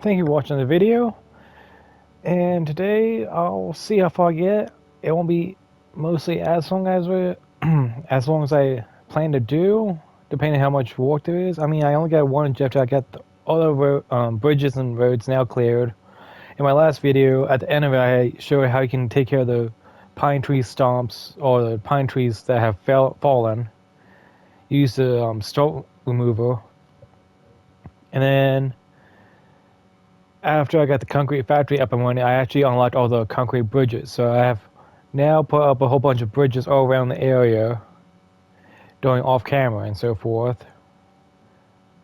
thank you for watching the video. And today I'll see how far I get. It won't be mostly as long as as long as I plan to do, depending on how much work there is. I mean, I only got one objective. I got all the bridges and roads now cleared. In my last video, at the end of it, I showed how you can take care of the pine tree stumps or the pine trees that have fallen. Use the stump remover, and then after I got the concrete factory up and running, I actually unlocked all the concrete bridges. So I have now put up a whole bunch of bridges all around the area, doing off camera and so forth.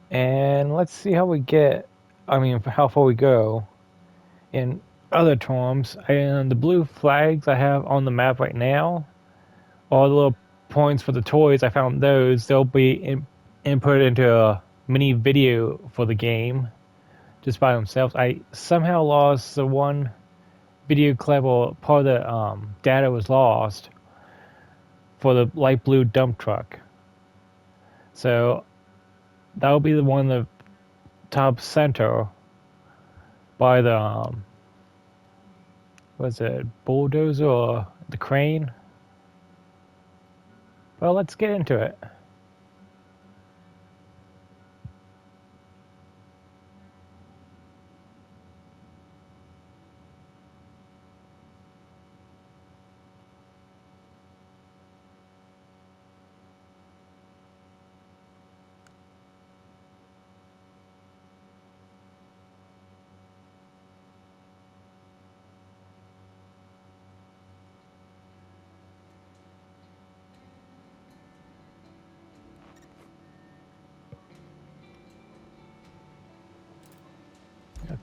And let's see how we get, I mean, how far we go in other terms. And the blue flags I have on the map right now, all the little points for the toys, I found those. They'll be input into a mini video for the game just by themselves. I somehow lost the one video clip, or part of the data was lost for the light blue dump truck. So that will be the one in the top center by the was it bulldozer or the crane? Well, let's get into it.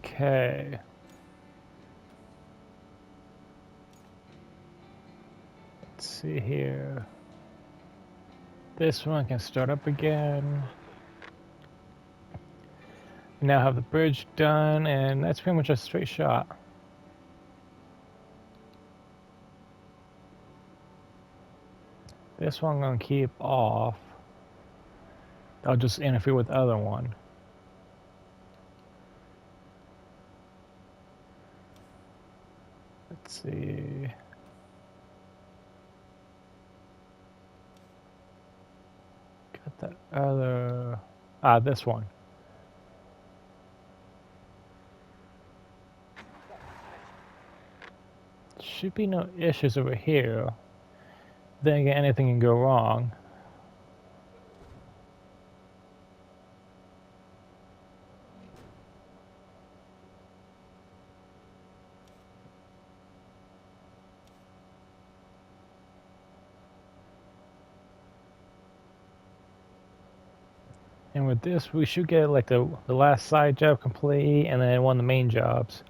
Okay. Let's see here. This one can start up again. We now have the bridge done, and that's pretty much a straight shot. This one I'm gonna keep off. I'll just interfere with the other one. Let's see. Got the other. This one. Should be no issues over here. Then again, anything can go wrong. And with this, we should get like the last side job complete, and then one of the main jobs.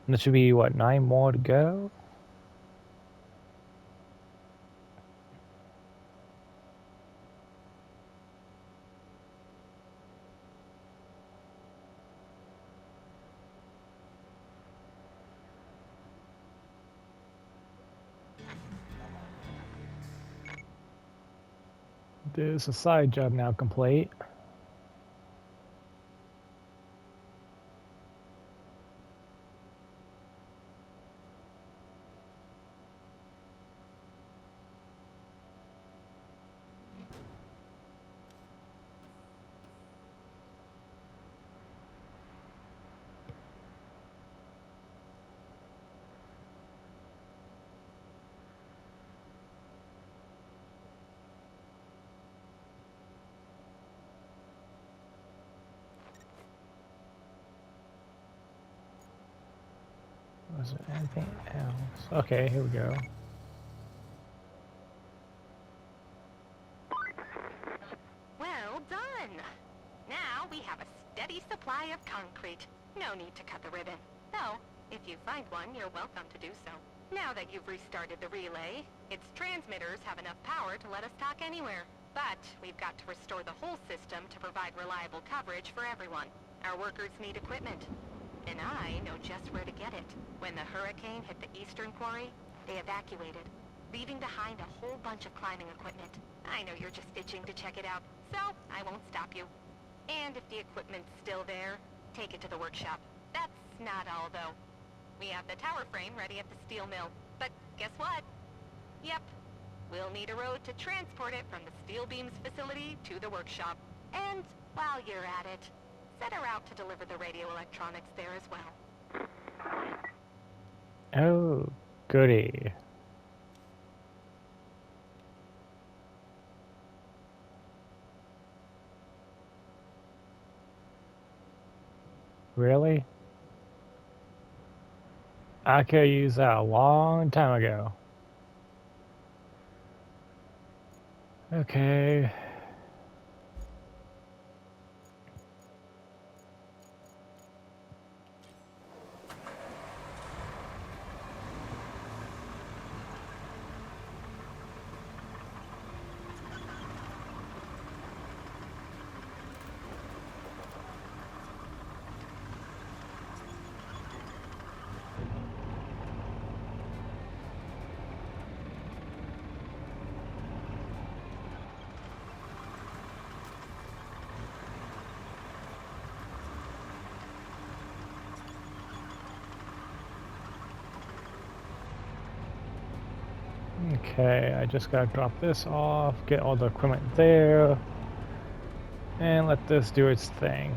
And there should be, what, 9 more to go? There's a side job now complete. Was there anything else? Okay, here we go. Well done! Now we have a steady supply of concrete. No need to cut the ribbon. Though, if you find one, you're welcome to do so. Now that you've restarted the relay, its transmitters have enough power to let us talk anywhere. But we've got to restore the whole system to provide reliable coverage for everyone. Our workers need equipment. And I know just where to get it. When the hurricane hit the eastern quarry, they evacuated, leaving behind a whole bunch of climbing equipment. I know you're just itching to check it out, so I won't stop you. And if the equipment's still there, take it to the workshop. That's not all, though. We have the tower frame ready at the steel mill. But guess what? Yep. We'll need a road to transport it from the steel beams facility to the workshop. And while you're at it, set her out to deliver the radio electronics there as well. Oh, goody. Really? I could use that a long time ago. Okay. Okay, I just gotta drop this off, get all the equipment there, and let this do its thing.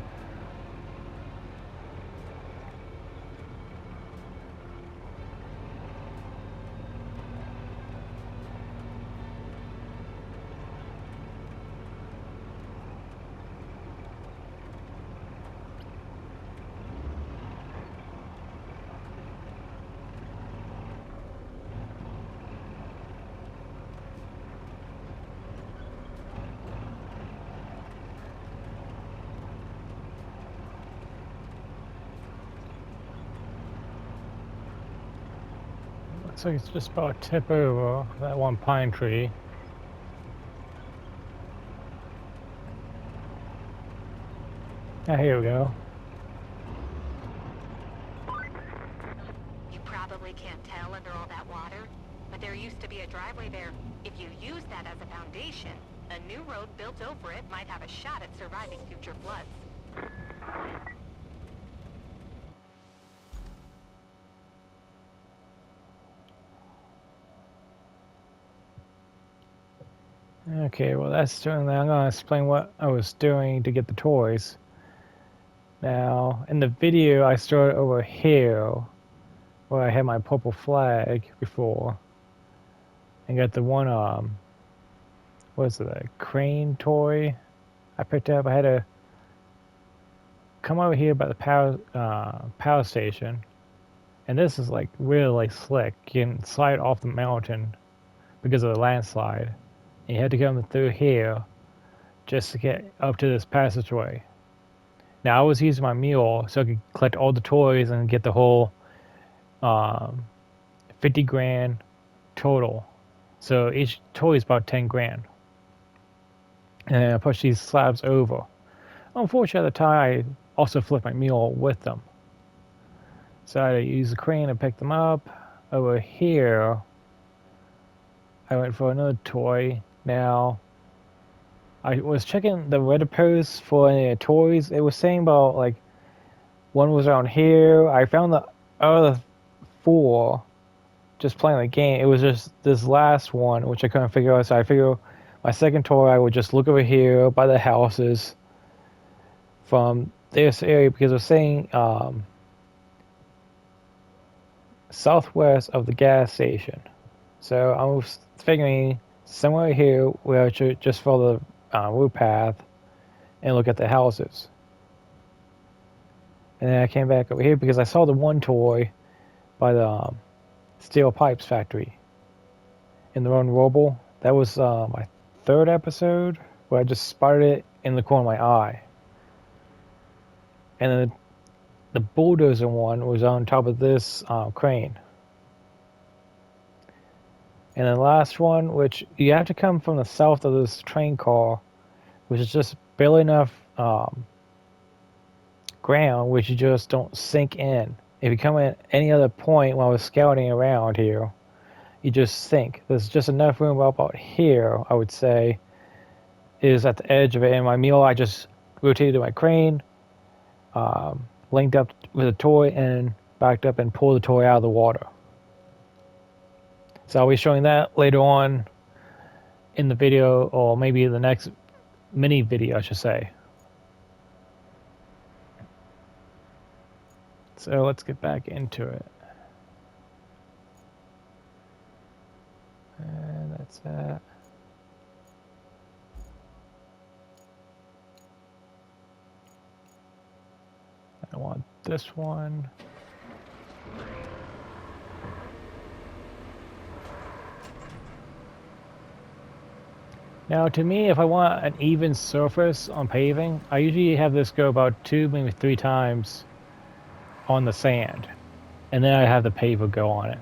Looks like it's just about to tip over that one pine tree. Ah, here we go. You probably can't tell under all that water, but there used to be a driveway there. If you use that as a foundation, a new road built over it might have a shot at surviving future floods. Okay, well that's doing that. I'm gonna explain what I was doing to get the toys. Now, in the video I started over here, where I had my purple flag before, and got the one, what is it, a crane toy I picked up. I had to come over here by the power station, and this is like really slick. You can slide off the mountain because of the landslide. And you had to come through here just to get up to this passageway. Now I was using my mule so I could collect all the toys and get the whole 50 grand total. So each toy is about 10 grand. And I push these slabs over. Unfortunately, at the time, I also flipped my mule with them. So I had to use the crane to pick them up. Over here, I went for another toy. Now, I was checking the Reddit posts for any toys. It was saying about, like, one was around here. I found the other 4 just playing the game. It was just this last one, which I couldn't figure out. So I figured my second toy, I would just look over here by the houses from this area, because it was saying southwest of the gas station. So I was figuring somewhere here where I should just follow the road path and look at the houses. And then I came back over here because I saw the one toy by the steel pipes factory in the Run. That was my 3rd episode, where I just spotted it in the corner of my eye. And then the bulldozer one was on top of this crane. And the last one, which you have to come from the south of this train car, which is just barely enough ground, which you just don't sink in. If you come at any other point while I was scouting around here, you just sink. There's just enough room up out here, I would say, is at the edge of it. And my mule, I just rotated my crane, linked up with a toy and backed up and pulled the toy out of the water. So I'll be showing that later on in the video, or maybe the next mini video, I should say. So let's get back into it. And that's that. I want this one. Now, to me, if I want an even surface on paving, I usually have this go about 2, maybe 3 times on the sand. And then I have the paver go on it.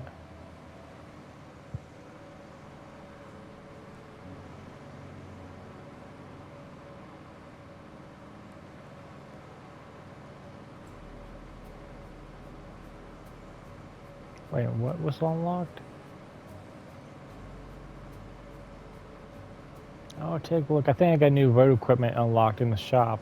Wait, what was unlocked? I'll take a look. I think I got new road equipment unlocked in the shop.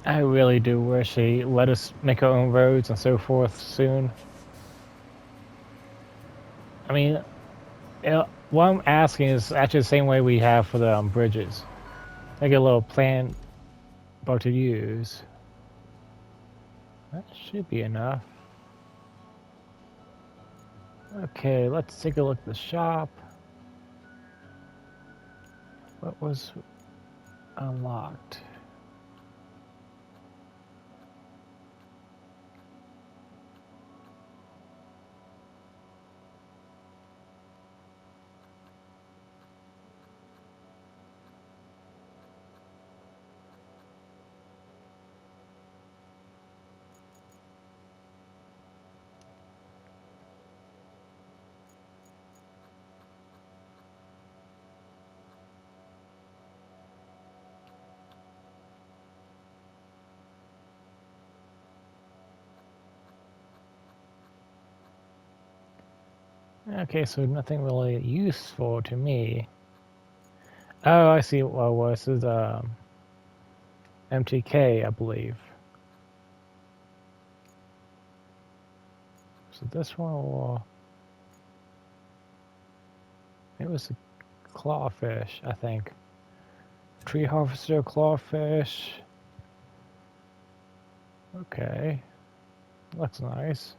I really do wish they let us make our own roads and so forth soon. I mean, what I'm asking is actually the same way we have for the bridges. Make a little plan about to use. That should be enough. Okay, let's take a look at the shop. What was unlocked? Okay, so nothing really useful to me. Oh, I see what it was. This is MTK, I believe. So this one, or it was a clawfish, I think. Tree harvester, clawfish. Okay, looks nice.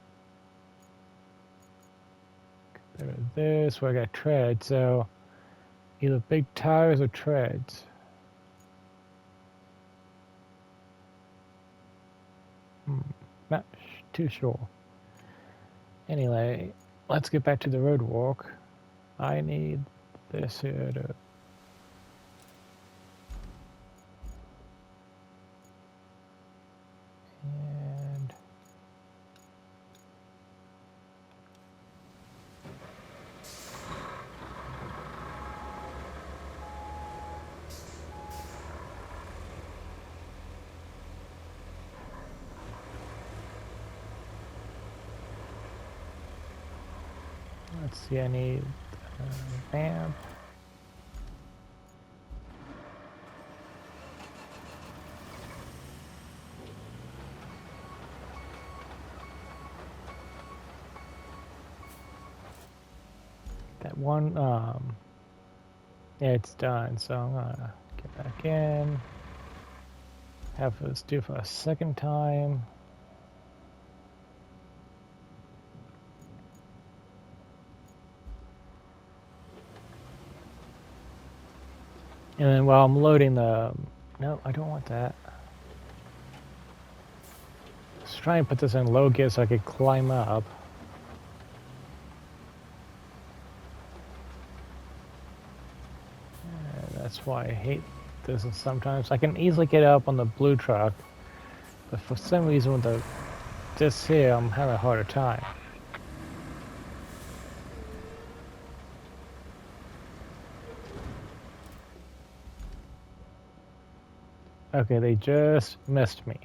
Compared to this, where I got tread, so either big tires or treads. Not too sure. Anyway, let's get back to the road walk. I need this here to... And... let's see, I need vamp. That one, yeah, it's done, so I'm gonna get back in. Have this do for a second time. And then while I'm loading the... No, I don't want that. Let's try and put this in low gear so I could climb up. That's why I hate this. And sometimes I can easily get up on the blue truck, but for some reason with this here, I'm having a harder time. Okay, they just missed me.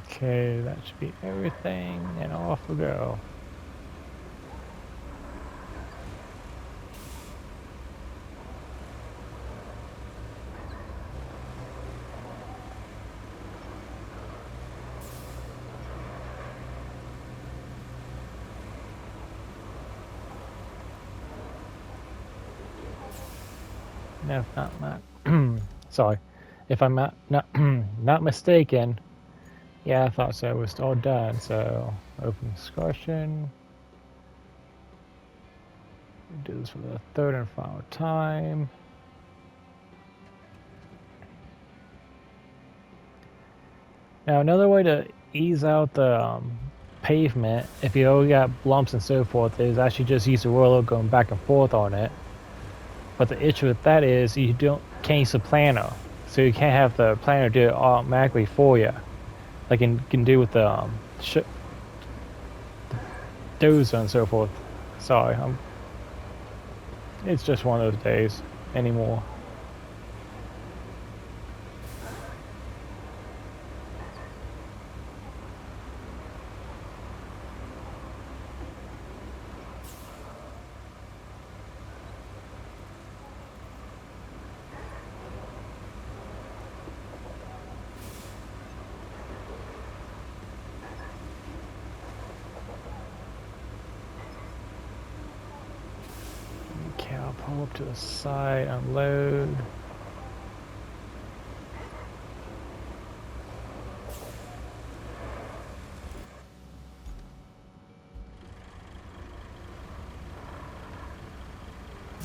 Okay, that should be everything, and off we go. No, if not sorry. If I'm not mistaken, yeah, I thought so. It was all done. So open discussion. Do this for the third and final time. Now another way to ease out the pavement, if you already got lumps and so forth, is actually just use the roller going back and forth on it. But the issue with that is you can't use the planner, so you can't have the planner do it automatically for you, like you can do with the dozer and so forth. Sorry, it's just one of those days anymore. Okay, I'll pull up to the side, unload.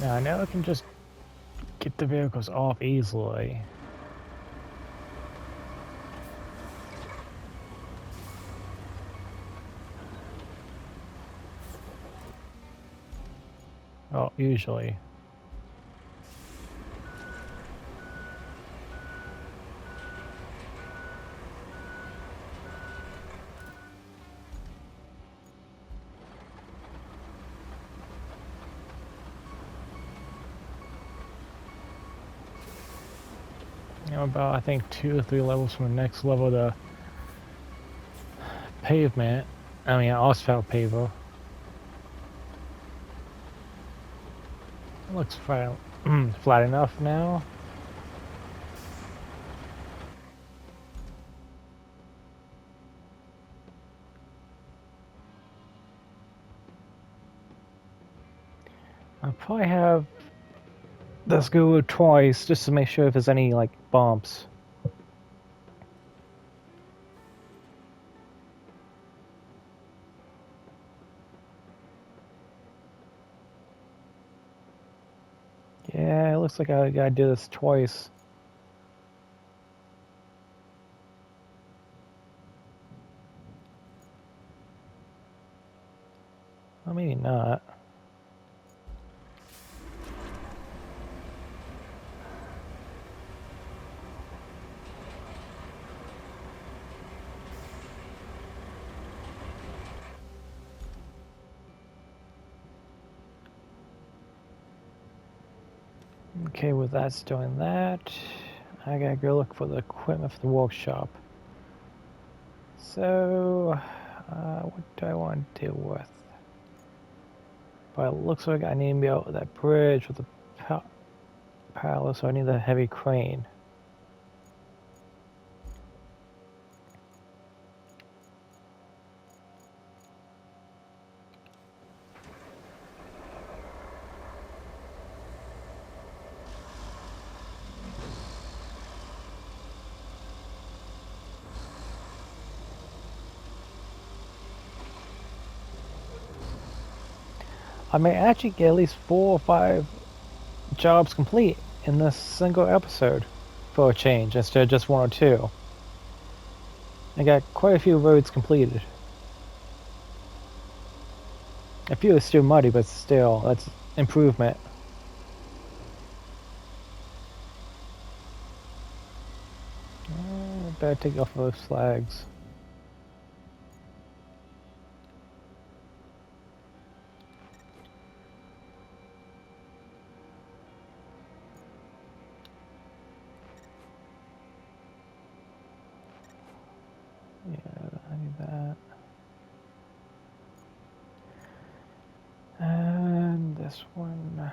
Now I know I can just get the vehicles off easily. Well, usually. You know, about I think 2 or 3 levels from the next level to pavement. I mean, asphalt paver. It looks flat, flat enough now. I'll probably have this go twice just to make sure if there's any like bumps. Yeah, it looks like I gotta do this twice. Well, maybe not. Okay, with that's doing that, I gotta go look for the equipment for the workshop. So, what do I want to deal with? But it looks like I need to be out of that bridge with the pallet, so I need the heavy crane. I may actually get at least 4 or 5 jobs complete in this single episode for a change instead of just 1 or 2. I got quite a few roads completed. A few is still muddy, but still, that's improvement. Better take off those flags. Yeah, I need that. And this one,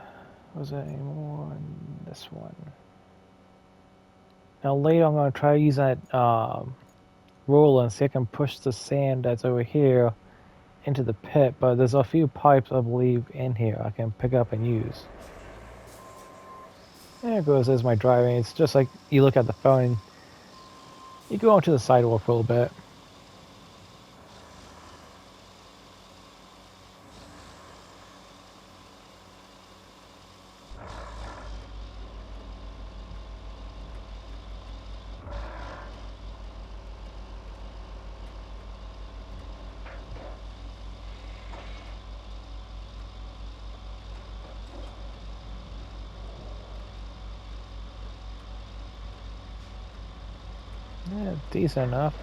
was there any more? And this one. Now later I'm going to try to use that roller and see if I can push the sand that's over here into the pit, but there's a few pipes I believe in here I can pick up and use. There goes, there's my driving. It's just like you look at the phone and you go onto the sidewalk for a little bit. Yeah, decent enough.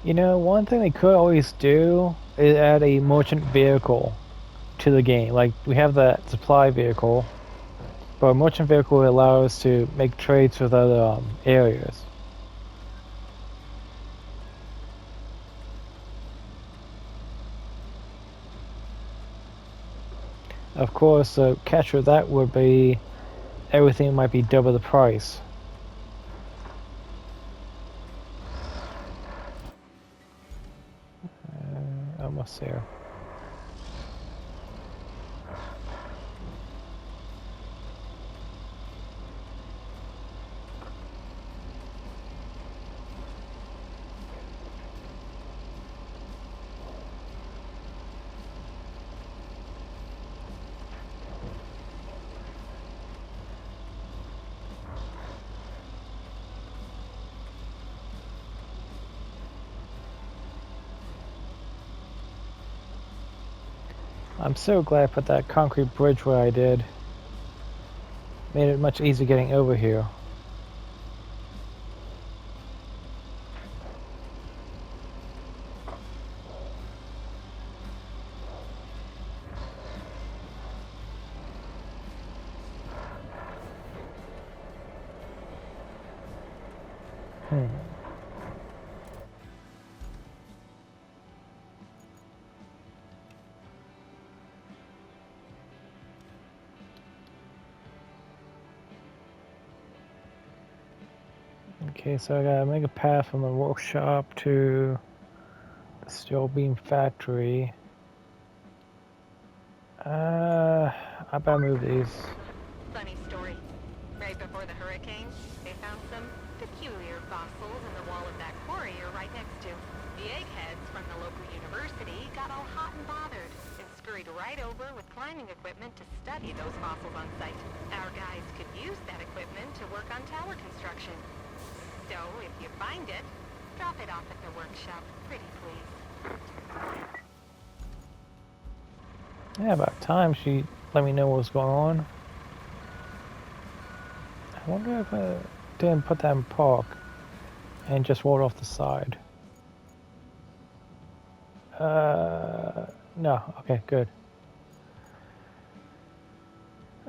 You know, one thing they could always do is add a merchant vehicle to the game. Like, we have that supply vehicle, but a merchant vehicle will allow us to make trades with other areas. Of course, the catch with that would be everything might be double the price. Almost there. I'm so glad I put that concrete bridge where I did. Made it much easier getting over here. Hmm. Okay, so I gotta make a path from the workshop to the steel beam factory. I better move these. Funny story. Right before the hurricane, they found some peculiar fossils in the wall of that quarry you're right next to. The eggheads from the local university got all hot and bothered and scurried right over with climbing equipment to study those fossils on site. Our guys could use that equipment to work on tower construction. So, if you find it, drop it off at the workshop, pretty please. Yeah, about time she let me know what was going on. I wonder if I didn't put that in park and just rolled off the side. No. Okay, good.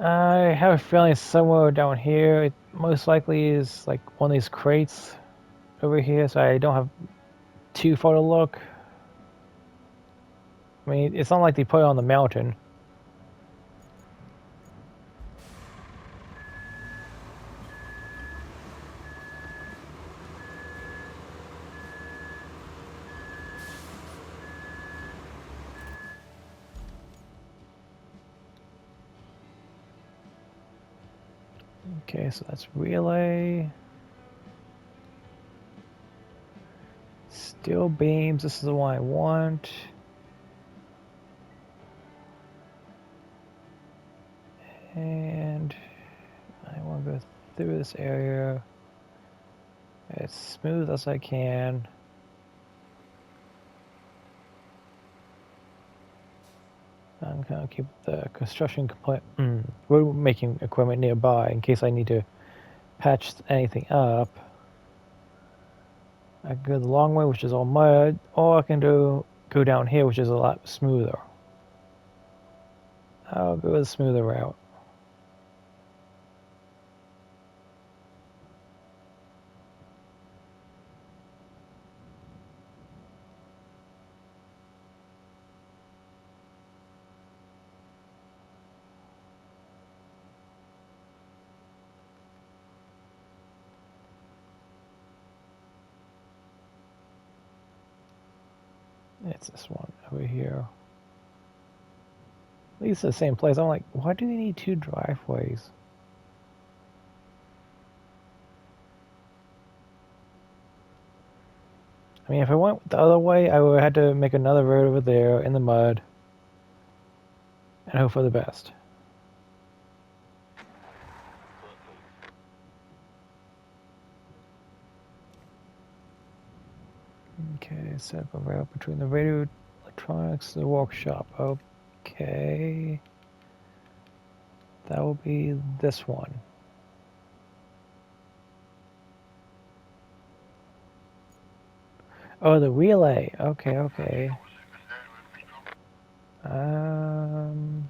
I have a feeling it's somewhere down here. It most likely is like one of these crates over here, so I don't have too far to look. I mean, it's not like they put it on the mountain. Okay, so that's relay. Steel beams, this is the one I want. And I want to go through this area as smooth as I can. I'm gonna keep the construction road making equipment nearby in case I need to patch anything up. I can go the long way, which is all mud, or I can go down here, which is a lot smoother. I'll go the smoother route. It's this one over here. At least the same place. I'm like, why do you need two driveways? I mean, if I went the other way, I would have had to make another road over there in the mud and hope for the best. Okay, set up a route between the radio electronics and the workshop. Okay. That will be this one. Oh, the relay. Okay, okay. Um,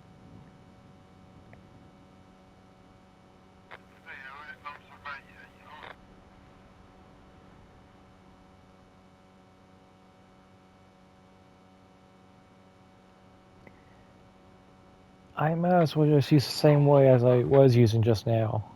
I might as well just use the same way as I was using just now.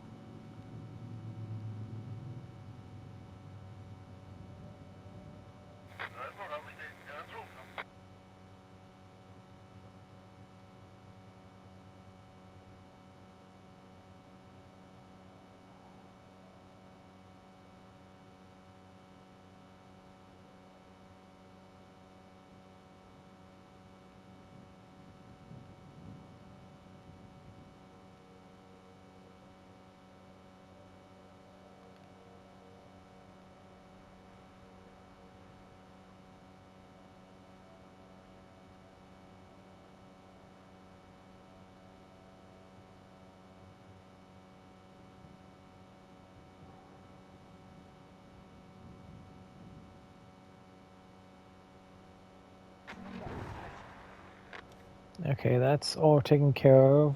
Okay, that's all taken care of.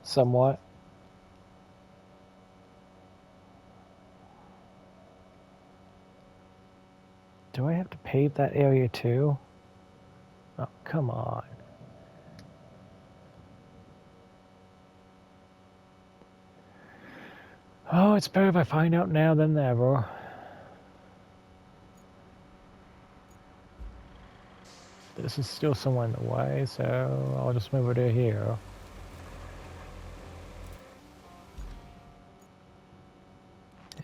Somewhat. Do I have to pave that area too? Oh, come on. Oh, it's better if I find out now than never. This is still somewhere in the way, so I'll just move it to here.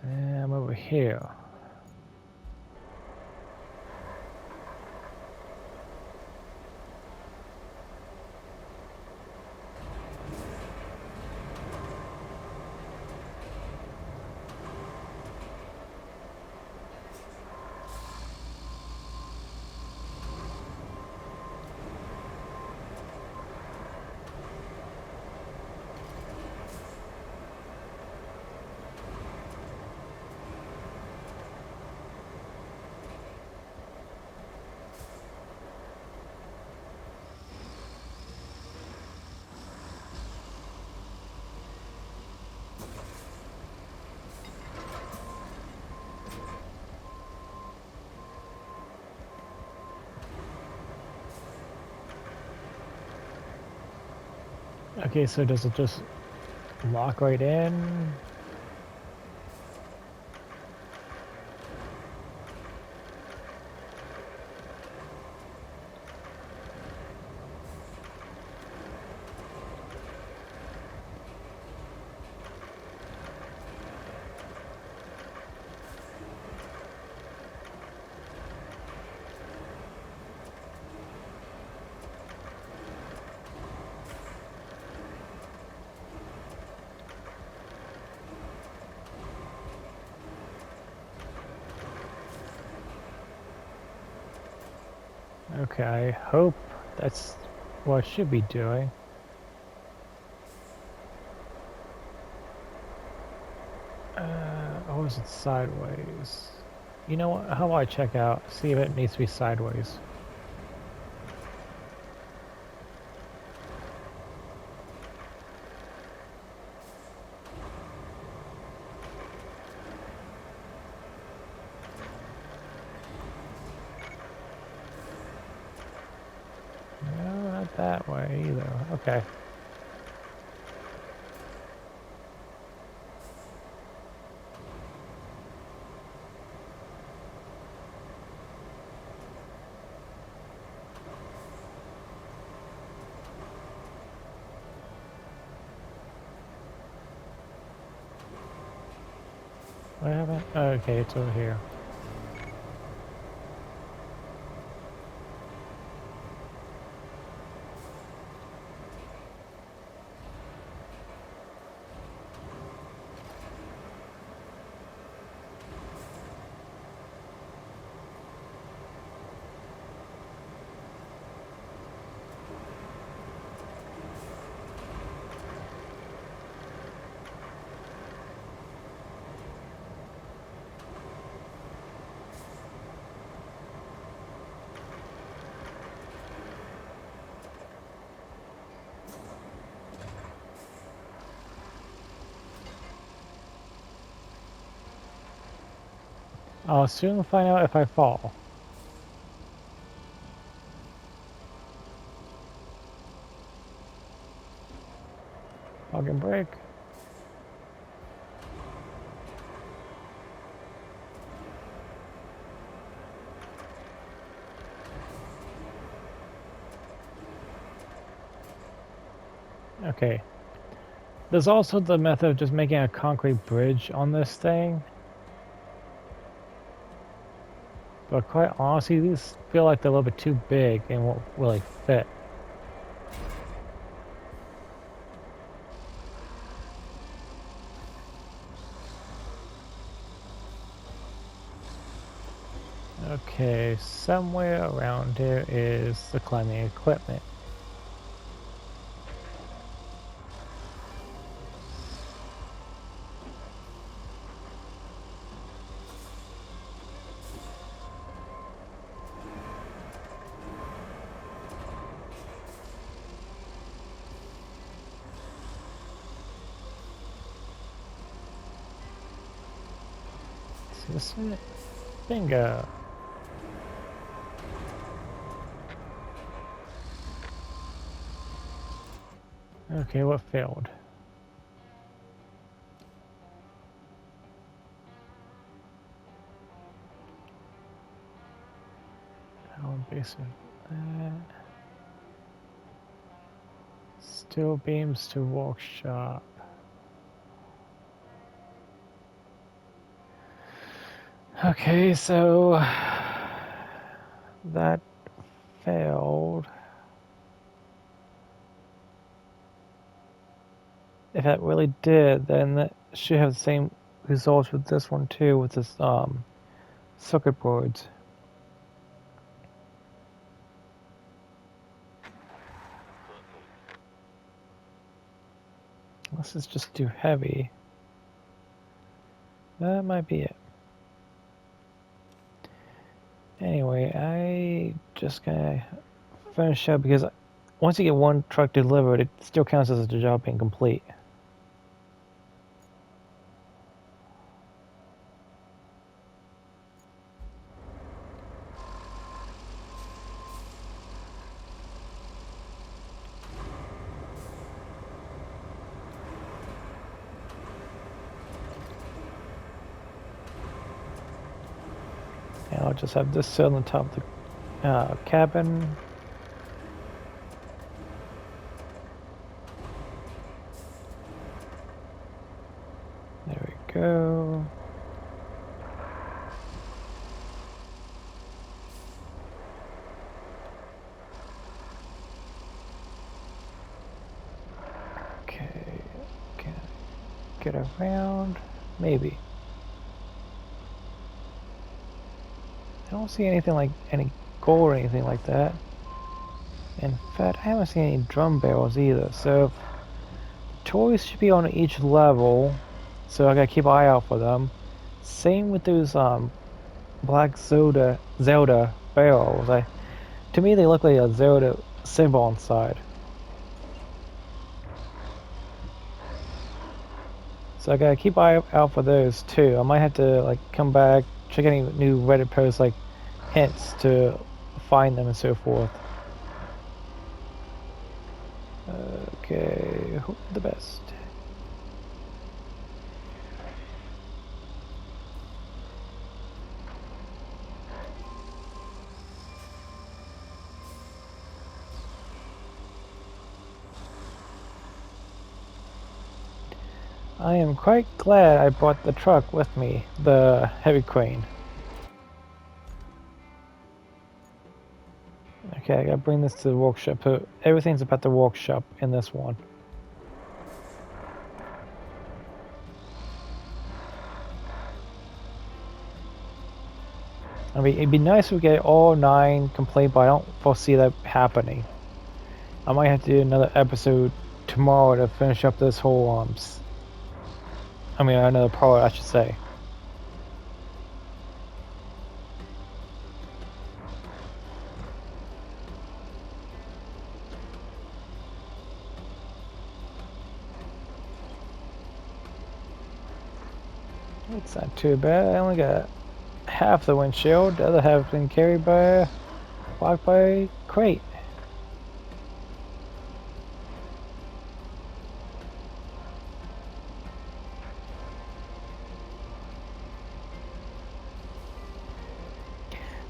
And I'm over here. Okay, so does it just lock right in? Okay, I hope that's what I should be doing. Or is it sideways? You know what? How about I check out, see if it needs to be sideways. No, not that way either. Okay. What happened? Okay, it's over here. I'll soon find out if I fall. Fucking break. Okay. There's also the method of just making a concrete bridge on this thing. But quite honestly, these feel like they're a little bit too big and won't really fit. Okay, somewhere around here is the climbing equipment. Is this it? Bingo. Okay, what failed? Power basic. Steel beams to workshop. Okay, so that failed. If that really did, then that should have the same results with this one too, with this circuit boards. This is just too heavy. That might be it. Anyway, I just gotta finish up because once you get one truck delivered, it still counts as the job being complete. And I'll just have this sit on the top of the cabin. There we go. Okay, can I get around? Maybe. I don't see anything like any gold or anything like that. In fact, I haven't seen any drum barrels either, so toys should be on each level, so I gotta keep an eye out for them. Same with those black Zelda barrels. To me they look like a Zelda symbol inside. So I gotta keep eye out for those too. I might have to like come back, check any new Reddit posts like hints to find them and so forth. Okay, hope for the best. I am quite glad I brought the truck with me, the heavy crane. Okay, I gotta bring this to the workshop. So everything's about the workshop in this one. I mean, it'd be nice if we get all 9 complete, but I don't foresee that happening. I might have to do another episode tomorrow to finish up this whole another part, I should say. It's not too bad. I only got half the windshield. The other half been carried by blocked by a crate.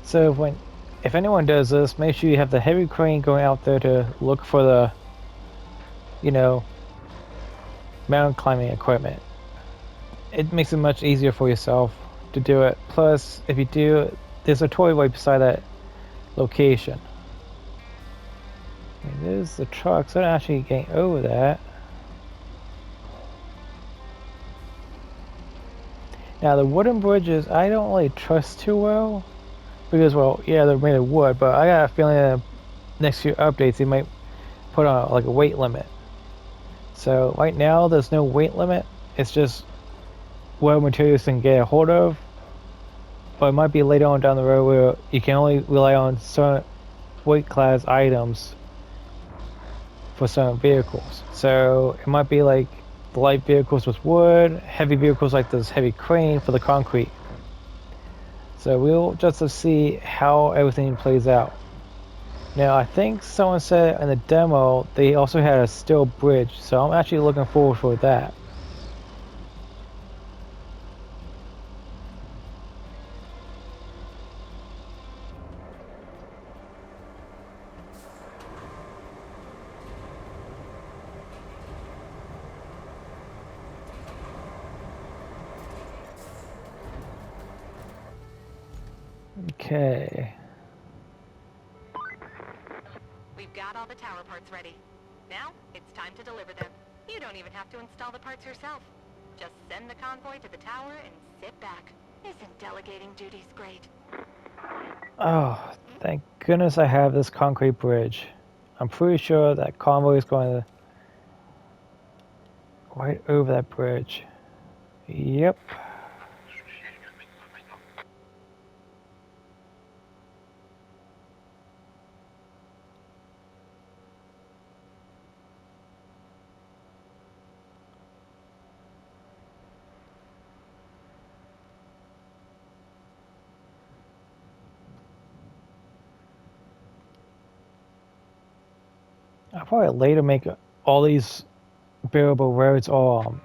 So if anyone does this, make sure you have the heavy crane going out there to look for the, you know, mountain climbing equipment. It makes it much easier for yourself to do it. Plus, if you do, there's a toy right beside that location. I mean, there's the truck, so I'm actually getting over that. Now, the wooden bridges, I don't really trust too well. Because, well, yeah, they're made of wood, but I got a feeling that next few updates they might put on like a weight limit. So right now there's no weight limit. It's just what materials can get a hold of. But it might be later on down the road where you can only rely on certain weight class items for certain vehicles. So it might be like the light vehicles with wood, heavy vehicles like this heavy crane for the concrete. So we'll just have to see how everything plays out. Now, I think someone said in the demo they also had a steel bridge, so I'm actually looking forward for that. Okay. We've got all the tower parts ready. Now, it's time to deliver them. You don't even have to install the parts yourself. Just send the convoy to the tower and sit back. Isn't delegating duties great? Oh, thank goodness I have this concrete bridge. I'm pretty sure that convoy is going to right over that bridge. Yep. I'll probably later make all these bearable roads all.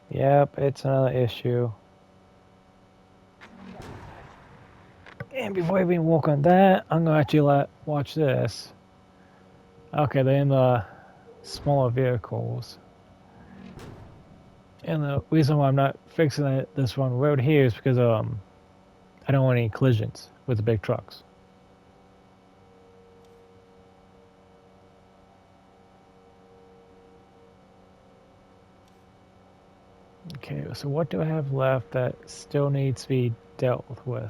Yep, it's another issue. And before I even walk on that, I'm gonna actually watch this. Okay, they're in the smaller vehicles. And the reason why I'm not fixing this one road here is because I don't want any collisions with the big trucks. Okay, so what do I have left that still needs to be dealt with?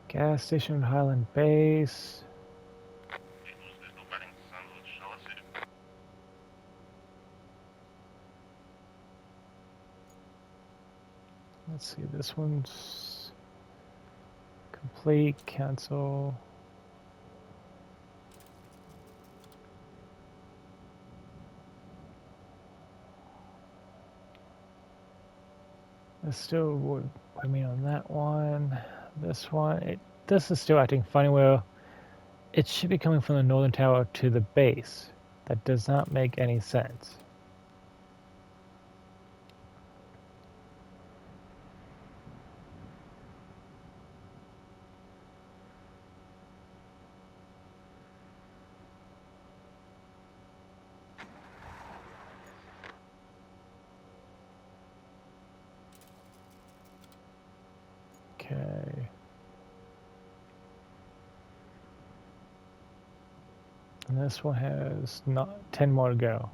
Gas station, Highland Base. Let's see, this one's complete, cancel. This still would put me on that one. This one, this is still acting funny where it should be coming from the northern tower to the base. That does not make any sense. Okay. And this one has not 10 more to go.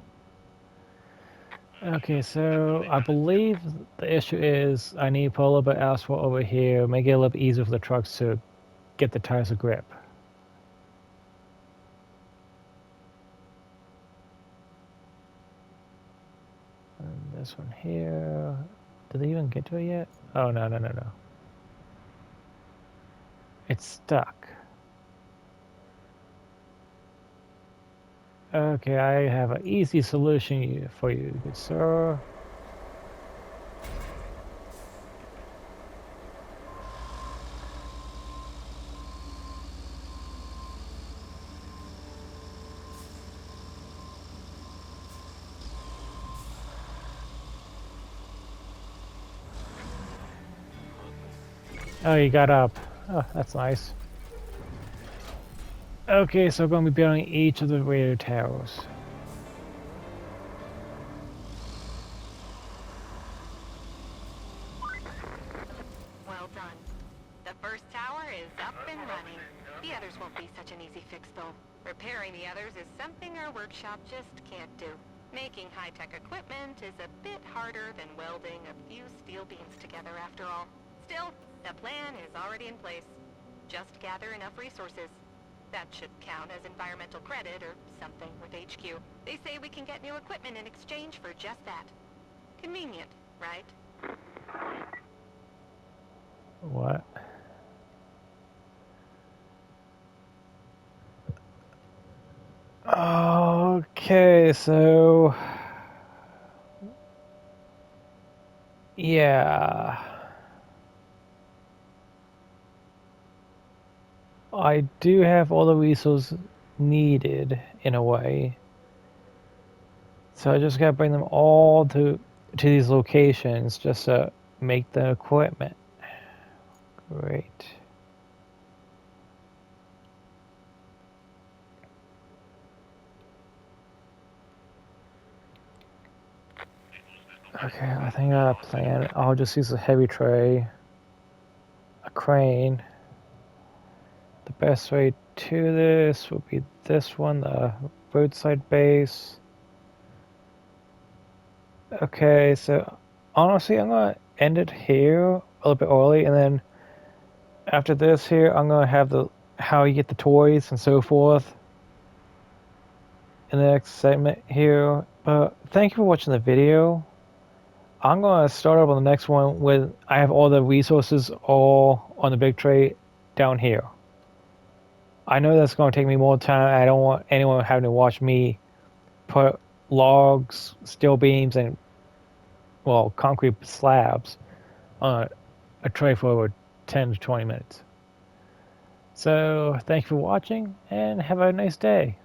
Okay, so I believe the issue is I need to put a little bit of asphalt over here, make it a little bit easier for the trucks to get the tires to grip. And this one here, did they even get to it yet? Oh, no. It's stuck. Okay, I have an easy solution for you, good sir. Oh, you got up. Oh, that's nice. Okay, so I'm going to be building each of the radio towers. Well done. The first tower is up and running. The others won't be such an easy fix, though. Repairing the others is something our workshop just can't do. Making high-tech equipment is a bit harder than welding a few steel beams together, after all. Still, the plan is already in place. Just gather enough resources. That should count as environmental credit or something with HQ. They say we can get new equipment in exchange for just that. Convenient, right? What? Okay, so yeah, I do have all the resources needed in a way, so I just gotta bring them all to these locations just to make the equipment. Great. Okay, I think I got a plan. I'll just use a heavy tray, a crane. The best way to this would be this one, the roadside base. Okay, so honestly, I'm gonna end it here a little bit early, and then after this here, I'm gonna have the how you get the toys and so forth in the next segment here. But thank you for watching the video. I'm gonna start up on the next one with I have all the resources all on the big tray down here. I know that's gonna take me more time. I don't want anyone having to watch me put logs, steel beams, and well, concrete slabs on a tray for over 10 to 20 minutes. So, thank you for watching and have a nice day.